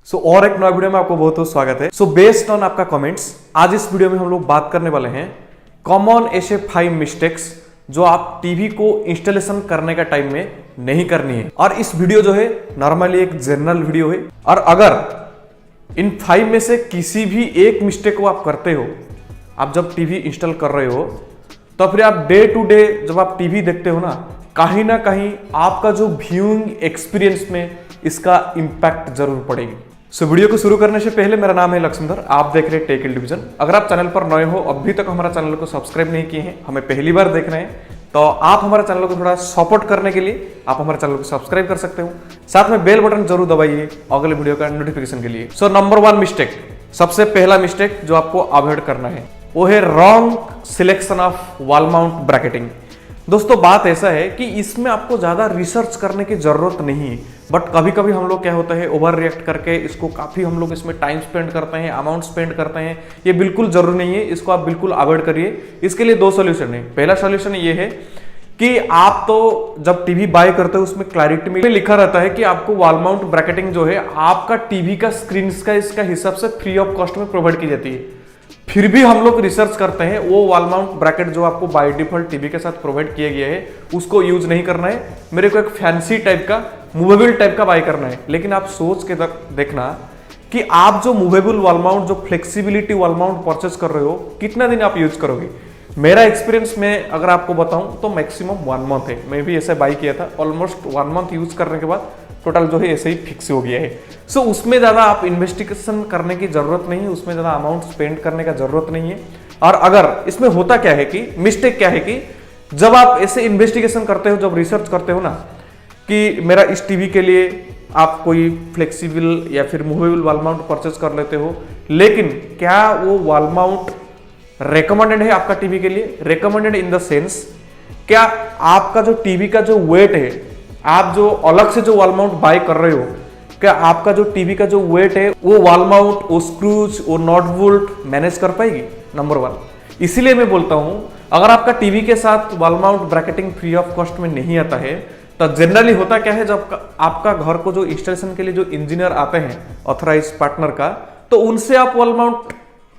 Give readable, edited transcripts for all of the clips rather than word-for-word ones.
और एक नया वीडियो में आपको बहुत बहुत स्वागत है। बेस्ड ऑन आपका कमेंट्स, आज इस वीडियो में हम लोग बात करने वाले हैं कॉमन ऐसे 5 मिस्टेक्स जो आप टीवी को इंस्टॉलेशन करने का टाइम में नहीं करनी है। और इस वीडियो जो है नॉर्मली एक जनरल वीडियो है, और अगर इन 5 में से किसी भी एक मिस्टेक को आप करते हो, आप जब टीवी इंस्टॉल कर रहे हो, तो फिर आप डे टू डे जब आप टीवी देखते हो ना कहीं आपका जो व्यूइंग एक्सपीरियंस में इसका इंपैक्ट जरूर पड़ेगी। वीडियो को शुरू करने से पहले, मेरा नाम है लक्ष्मधर, आप देख रहे हैं टेक डिवीजन। अगर आप चैनल पर नए हो, अभी तक हमारा चैनल को सब्सक्राइब नहीं किए हैं, हमें पहली बार देख रहे हैं, तो आप हमारे चैनल को थोड़ा सपोर्ट करने के लिए आप हमारे चैनल को सब्सक्राइब कर सकते हो। साथ में बेल बटन जरूर दबाइए अगले वीडियो का नोटिफिकेशन के लिए। नंबर 1 मिस्टेक, सबसे पहला मिस्टेक जो आपको अवॉइड करना है वो है wrong selection of wall mount bracketing. दोस्तों, बात ऐसा है कि इसमें आपको ज्यादा रिसर्च करने की जरूरत नहीं है, बट कभी कभी हम लोग क्या होता है, ओवर रिएक्ट करके इसको काफी हम लोग इसमें टाइम स्पेंड करते हैं, अमाउंट स्पेंड करते हैं। ये बिल्कुल जरूरी नहीं है, इसको आप बिल्कुल अवॉइड करिए। इसके लिए 2 सोल्यूशन है। पहला सोल्यूशन ये है कि आप तो जब टीवी बाय करते हो उसमें क्लैरिटी में लिखा रहता है कि आपको वॉल माउंट ब्रैकेटिंग जो है आपका टीवी का स्क्रीन का इसका हिसाब से फ्री ऑफ कॉस्ट में प्रोवाइड की जाती है। फिर भी हम लोग रिसर्च करते हैं वो वॉल माउंट ब्रैकेट जो आपको बाय डिफॉल्ट टीवी के साथ प्रोवाइड किया गया है उसको यूज नहीं करना है, मेरे को एक फैंसी टाइप का मूवेबल टाइप का बाय करना है। लेकिन आप सोच के देखना कि आप जो मूवेबल वॉल माउंट, जो फ्लेक्सिबिलिटी वॉल माउंट परचेस कर रहे हो, कितना दिन आप यूज करोगे। मेरा एक्सपीरियंस में अगर आपको बताऊं तो मैक्सिमम 1 मंथ है। मैं भी ऐसे बाय किया था, ऑलमोस्ट 1 मंथ यूज करने के बाद टोटल जो है ऐसे ही फिक्स हो गया है। उसमें ज्यादा आप इन्वेस्टिगेशन करने की जरूरत नहीं है, उसमें ज्यादा अमाउंट स्पेंड करने का जरूरत नहीं है। और अगर इसमें होता क्या है कि मिस्टेक क्या है कि जब आप ऐसे इन्वेस्टिगेशन करते हो, जब रिसर्च करते हो ना कि मेरा इस टीवी के लिए आप कोई फ्लेक्सिबल या फिर मूवेबल वॉल माउंट परचेज कर लेते हो, लेकिन क्या वो वॉल माउंट रेकमेंडेड है आपका टीवी के लिए। रेकमेंडेड इन द सेंस, क्या आपका जो टीवी का जो वेट है, आप जो अलग से जो वॉल माउंट बाय कर रहे हो, क्या आपका जो टीवी का जो वेट है वो वॉल माउंट, वो स्क्रूज, वो नॉट बोल्ट मैनेज कर पाएगी। नंबर 1। इसीलिए मैं बोलता हूं, अगर आपका टीवी के साथ wall mount bracketing free of cost में नहीं आता है, तो जनरली होता क्या है, जब आपका घर को जो इंस्टॉलेशन के लिए जो इंजीनियर आते हैं ऑथराइज पार्टनर का, तो उनसे आप वॉल माउंट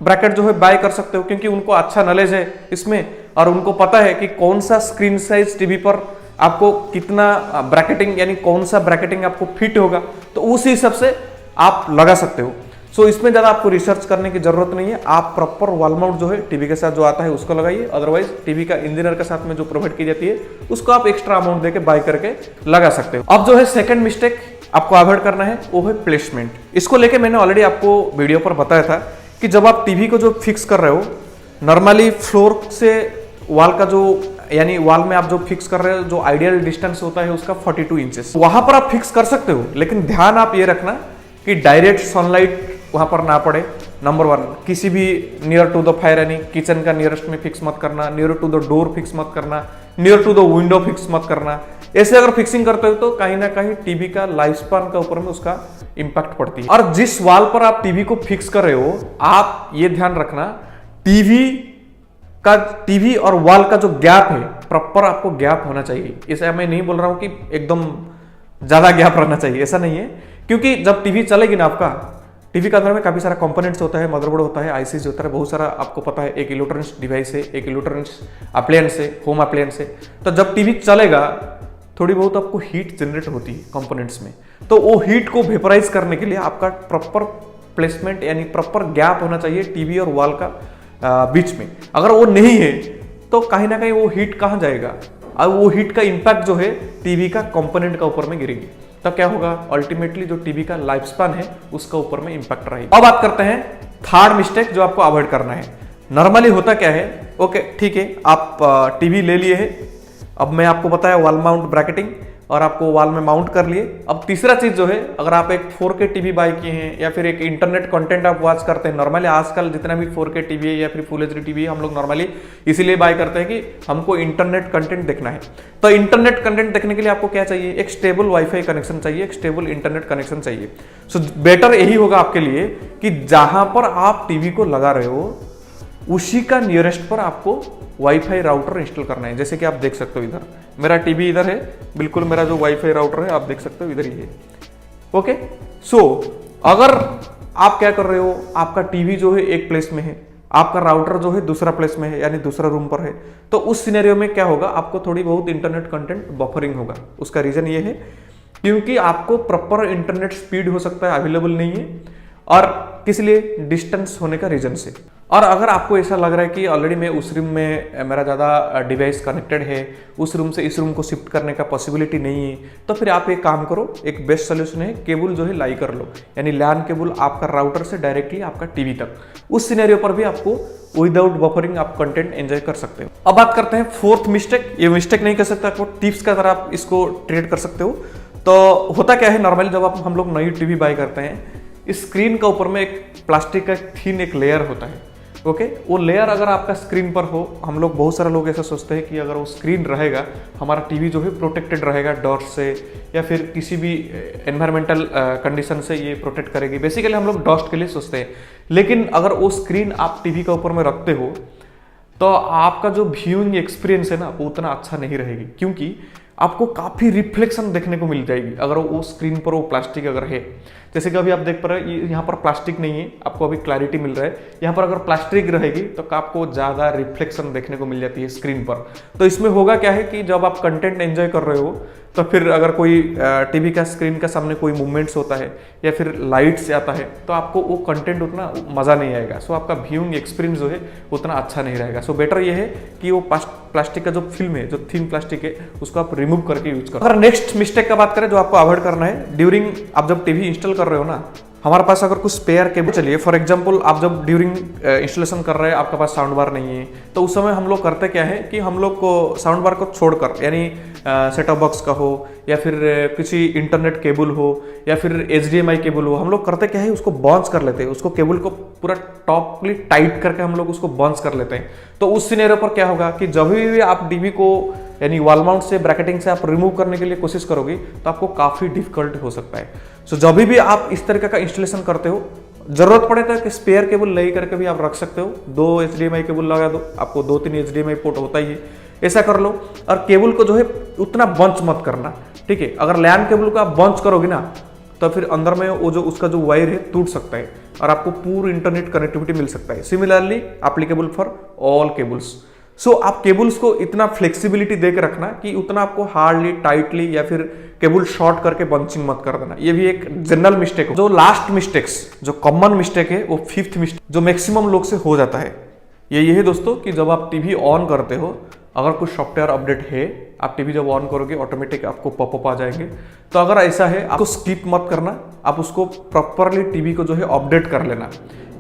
ब्रैकेट जो है बाय कर सकते हो, क्योंकि उनको अच्छा नॉलेज है इसमें और उनको पता है कि कौन सा स्क्रीन साइज टीवी पर आपको कितना ब्रैकेटिंग, यानी कौन सा ब्रैकेटिंग आपको फिट होगा, तो उस हिसाब से आप लगा सकते हो। इसमें ज्यादा आपको रिसर्च करने की जरूरत नहीं है। आप प्रॉपर वॉल माउंट जो है टीवी के साथ जो आता है उसको लगाइए, अदरवाइज टीवी का इंजीनियर के साथ में जो प्रोवाइड की जाती है उसको आप एक्स्ट्रा अमाउंट देके बाय करके लगा सकते हो। अब जो है सेकंड मिस्टेक आपको अवॉइड करना है वो है प्लेसमेंट। इसको लेके मैंने ऑलरेडी आपको वीडियो पर बताया था कि जब आप टीवी को जो फिक्स कर रहे हो, नॉर्मली फ्लोर से वॉल का जो, यानी वॉल में आप जो फिक्स कर रहे हो, जो आइडियल डिस्टेंस होता है उसका 42 इंचेस, वहां पर आप फिक्स कर सकते हो। लेकिन ध्यान आप ये रखना कि डायरेक्ट सनलाइट वहां पर ना पड़े। नंबर 1, किसी भी नियर टू द फायर, यानी किचन का नियरेस्ट में फिक्स मत करना, near to the door fix मत करना, near to the window fix मत करना। ऐसे अगर फिक्सिंग करते हो तो कहीं ना कहीं टीवी का लाइफ स्पान के ऊपर में उसका इंपैक्ट पड़ती है। और जिस वॉल पर आप टीवी को फिक्स कर रहे हो, आप ये ध्यान रखना, टीवी और वॉल का जो गैप है, प्रॉपर आपको गैप होना चाहिए। इसे मैं नहीं बोल रहा हूं कि एकदम ज्यादा गैप रहना चाहिए, ऐसा नहीं है, क्योंकि जब टीवी चलेगी ना, आपका टीवी के अंदर में काफी सारा कंपोनेंट्स होता है, मदरबोर्ड होता है, आईसीज होता है, बहुत सारा आपको पता है, एक इलेक्ट्रॉनिक्स डिवाइस है, एक इलेक्ट्रॉनिक्स अप्लायंस है, होम अप्लायंस है। तो जब टीवी चलेगा थोड़ी बहुत आपको हीट जनरेट होती है कंपोनेंट्स में, तो वो हीट को वेपराइज करने के लिए आपका प्रॉपर प्लेसमेंट, यानी प्रॉपर गैप होना चाहिए टीवी और वॉल का बीच में। अगर वो नहीं है तो कहीं ना कहीं वो हीट कहां जाएगा, और वो हीट का इंपैक्ट जो है टीवी का कंपोनेंट का ऊपर में गिरेगी, तो क्या होगा, अल्टीमेटली जो टीवी का लाइफ स्पान है उसका ऊपर में इंपैक्ट रहेगा। अब बात करते हैं थर्ड मिस्टेक जो आपको अवॉइड करना है। नॉर्मली होता क्या है, ओके ठीक है, आप टीवी ले लिए है, अब मैं आपको बताया वॉल माउंट ब्रैकेटिंग, और आपको वॉल में माउंट कर लिए। अब तीसरा चीज जो है, अगर आप एक 4K टीवी बाय किए हैं या फिर एक इंटरनेट कंटेंट आप वॉच करते हैं, नॉर्मली आजकल जितना भी 4K टीवी है या फिर फुल एचडी टीवी है, हम लोग नॉर्मली इसीलिए बाय करते हैं कि हमको इंटरनेट कंटेंट देखना है। तो इंटरनेट कंटेंट देखने के लिए आपको क्या चाहिए, एक स्टेबल वाईफाई कनेक्शन चाहिए, एक स्टेबल इंटरनेट कनेक्शन चाहिए। बेटर यही होगा आपके लिए कि जहां पर आप टीवी को लगा रहे हो उसी का नियरेस्ट पर आपको वाईफाई राउटर इंस्टॉल करना है। जैसे कि आप देख सकते हो, इधर मेरा टीवी इधर है, बिल्कुल मेरा जो वाईफाई राउटर है आप देख सकते हो इधर ही है। ओके, अगर आप क्या कर रहे हो, आपका टीवी जो है एक प्लेस में है, आपका राउटर जो है दूसरा प्लेस में है यानी दूसरा रूम पर है, तो उस सिनेरियो में क्या होगा, आपको थोड़ी बहुत इंटरनेट कंटेंट बफरिंग होगा। उसका रीजन ये है क्योंकि आपको प्रॉपर इंटरनेट स्पीड हो सकता है अवेलेबल नहीं है, और किस लिए, डिस्टेंस होने का रीजन से। और अगर आपको ऐसा लग रहा है कि ऑलरेडी मैं उस रूम में मेरा ज़्यादा डिवाइस कनेक्टेड है, उस रूम से इस रूम को शिफ्ट करने का पॉसिबिलिटी नहीं है, तो फिर आप एक काम करो, एक बेस्ट सोल्यूशन है, केबल जो है लाई कर लो, यानी लैन केबल आपका राउटर से डायरेक्टली आपका टीवी तक। उस सिनेरियो पर भी आपको विदाउट बफरिंग आप कंटेंट एंजॉय कर सकते हो। अब बात करते हैं फोर्थ मिस्टेक। ये मिस्टेक नहीं कर सकता, आपको टिप्स का तरह आप इसको ट्रीट कर सकते हो। तो होता क्या है, नॉर्मली जब हम लोग नई टीवी बाय करते हैं, स्क्रीन का ऊपर में एक प्लास्टिक का थिन एक लेयर होता है। ओके, वो लेयर अगर आपका स्क्रीन पर हो, हम लोग बहुत सारे लोग ऐसा सोचते हैं कि अगर वो स्क्रीन रहेगा, हमारा टीवी जो है प्रोटेक्टेड रहेगा डस्ट से या फिर किसी भी एनवायरमेंटल कंडीशन से ये प्रोटेक्ट करेगी। बेसिकली हम लोग डस्ट के लिए सोचते हैं, लेकिन अगर वो स्क्रीन आप टीवी के ऊपर में रखते हो तो आपका जो व्यूइंग एक्सपीरियंस है ना, वो उतना अच्छा नहीं रहेगी, क्योंकि आपको काफ़ी रिफ्लेक्शन देखने को मिल जाएगी अगर वो स्क्रीन पर वो प्लास्टिक अगर है। जैसे कि अभी आप देख पा रहे हैं, यहाँ पर प्लास्टिक नहीं है, आपको अभी क्लैरिटी मिल रहा है। यहाँ पर अगर प्लास्टिक रहेगी तो आपको ज़्यादा रिफ्लेक्शन देखने को मिल जाती है स्क्रीन पर। तो इसमें होगा क्या है कि जब आप कंटेंट एंजॉय कर रहे हो, तो फिर अगर कोई टीवी का स्क्रीन का सामने कोई मूवमेंट्स होता है या फिर लाइट से आता है, तो आपको वो कंटेंट उतना मज़ा नहीं आएगा। सो आपका व्यूइंग एक्सपीरियंस जो है उतना अच्छा नहीं रहेगा। सो बेटर ये है कि वो प्लास्टिक का जो फिल्म है, जो थिन प्लास्टिक है, उसको आप रिमूव करके यूज करो। अगर नेक्स्ट मिस्टेक का बात करें जो आपको अवॉइड करना है, ड्यूरिंग आप जब टीवी इंस्टॉल कर रहे हो ना, हमारे पास अगर कुछ स्पेयर केबल, चलिए फॉर एग्जांपल आप जब ड्यूरिंग इंस्टॉलेशन कर रहे हैं, आपके पास साउंड बार नहीं है, तो उस समय हम लोग करते क्या है कि हम लोग को साउंड बार को छोड़कर, यानी सेट टॉप बॉक्स का हो या फिर किसी इंटरनेट केबल हो या फिर HDMI केबल हो, हम लोग करते क्या है, उसको बाउंस कर लेते हैं, उसको केबल को पूरा टॉपली टाइट करके हम लोग उसको बाउंस कर लेते हैं। तो उस सिनेरियो पर क्या होगा कि जब भी आप टीवी को यानी वॉल माउंट से, ब्रैकेटिंग से आप रिमूव करने के लिए कोशिश करोगे तो आपको काफ़ी डिफिकल्ट हो सकता है। सो जब भी आप इस तरीके का इंस्टॉलेशन करते हो, जरूरत पड़े तो स्पेयर केबल ले करके भी आप रख सकते हो। 2 HDMI केबल लगा दो, आपको 2-3 HDMI पोर्ट होता ही है, ऐसा कर लो। और केबल को जो है उतना बंच मत करना, ठीक है। अगर लैन केबल को आप बंच करोगे ना, तो फिर अंदर में वो जो उसका जो वायर है टूट सकता है और आपको पूरी इंटरनेट कनेक्टिविटी मिल सकता है। Similarly applicable for all cables. So आप केबल्स को इतना फ्लेक्सिबिलिटी देकर रखना कि उतना आपको हार्डली, टाइटली या फिर केबल शॉर्ट करके बंचिंग मत कर देना। ये भी एक जनरल मिस्टेक है। जो लास्ट मिस्टेक्स, जो कॉमन मिस्टेक है, वो फिफ्थ मिस्टेक जो मैक्सिमम लोग से हो जाता है, ये है दोस्तों कि जब आप टीवी ऑन करते हो, अगर कुछ सॉफ्टवेयर अपडेट है, आप टीवी जब ऑन करोगे ऑटोमेटिक आपको पॉपअप आ जाएंगे। तो अगर ऐसा है, आपको स्किप मत करना, आप उसको प्रॉपरली टीवी को जो है अपडेट कर लेना।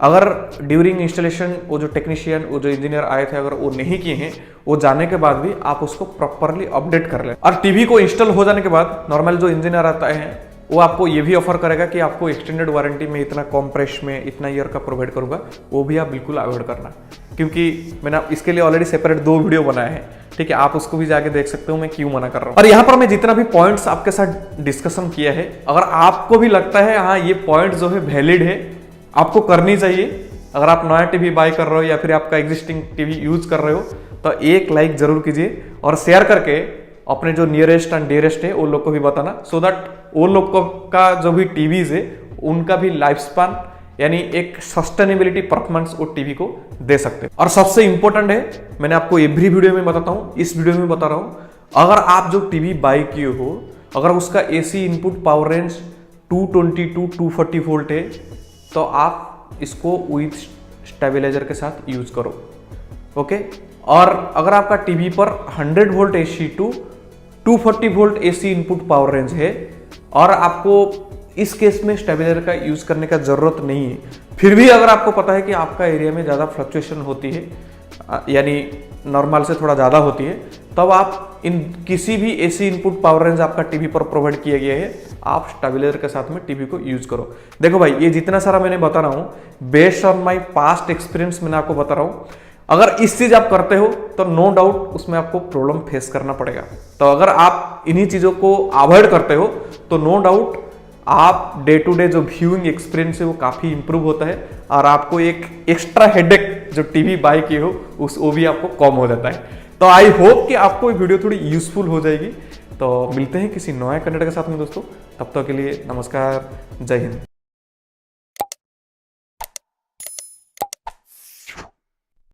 अगर ड्यूरिंग इंस्टॉलेशन वो जो टेक्नीशियन, वो जो इंजीनियर आए थे, अगर वो नहीं किए हैं, वो जाने के बाद भी आप उसको प्रॉपरली अपडेट कर लें। और टीवी को इंस्टॉल हो जाने के बाद नॉर्मल जो इंजीनियर आता है, वो आपको ये भी ऑफर करेगा कि आपको एक्सटेंडेड वारंटी में इतना कम प्राइस में इतना ईयर का प्रोवाइड करूंगा, वो भी आप बिल्कुल अवॉइड करना, क्योंकि मैंने इसके लिए ऑलरेडी सेपरेट 2 वीडियो बनाए हैं, ठीक है। आप उसको भी जाके देख सकते हो मैं क्यों मना कर रहा हूँ। और यहाँ पर मैं जितना भी पॉइंट्स आपके साथ डिस्कशन किया है, अगर आपको भी लगता है हाँ ये पॉइंट जो है वैलिड है, आपको करनी चाहिए, अगर आप नया टीवी बाय कर रहे हो या फिर आपका एग्जिस्टिंग टीवी यूज कर रहे हो, तो एक लाइक जरूर कीजिए और शेयर करके अपने जो नियरेस्ट एंड डियरेस्ट है उन लोग को भी बताना, सो दैट वो लोग का जो भी टीवीज है उनका भी लाइफ स्पैन यानी एक सस्टेनेबिलिटी परफॉर्मेंस वो टीवी को दे सकते हैं। और सबसे इंपॉर्टेंट है, मैंने आपको एवरी वीडियो में बताता हूँ, इस वीडियो में बता रहा हूँ, अगर आप जो टीवी बाय किए हो, अगर उसका AC input power range 220 to 240 volt है, तो आप इसको विथ स्टेबलाइजर के साथ यूज करो, ओके। और अगर आपका टीवी पर 100 volt AC to 240 volt AC input power range है और आपको इस केस में स्टेबलाइजर का यूज करने का जरूरत नहीं है, फिर भी अगर आपको पता है कि आपका एरिया में ज़्यादा फ्लक्चुएशन होती है, यानी नॉर्मल से थोड़ा ज़्यादा होती है, तब आप इन किसी भी AC इनपुट पावर रेंज आपका टीवी पर प्रोवाइड किया गया है, आप स्टेबलाइजर के साथ में टीवी को यूज करो। देखो भाई, ये जितना सारा मैंने बता रहा हूँ based on my past experience मैंने आपको बता रहा हूँ। अगर इस चीज आप करते हो तो नो डाउट उसमें आपको प्रॉब्लम फेस करना पड़ेगा। तो अगर आप इन्हीं चीजों को अवॉइड करते हो तो नो डाउट आप डे टू डे जो व्यूइंग एक्सपीरियंस है वो काफी इंप्रूव होता है और आपको एक एक्स्ट्रा हेडेक जो टीवी बाय किए हो वो भी आपको कम हो जाता है। तो आई होप कि आपको ये वीडियो थोड़ी यूजफुल हो जाएगी। तो मिलते हैं किसी नए कंटेंट के साथ में दोस्तों, तब तक के लिए नमस्कार, जय हिंद।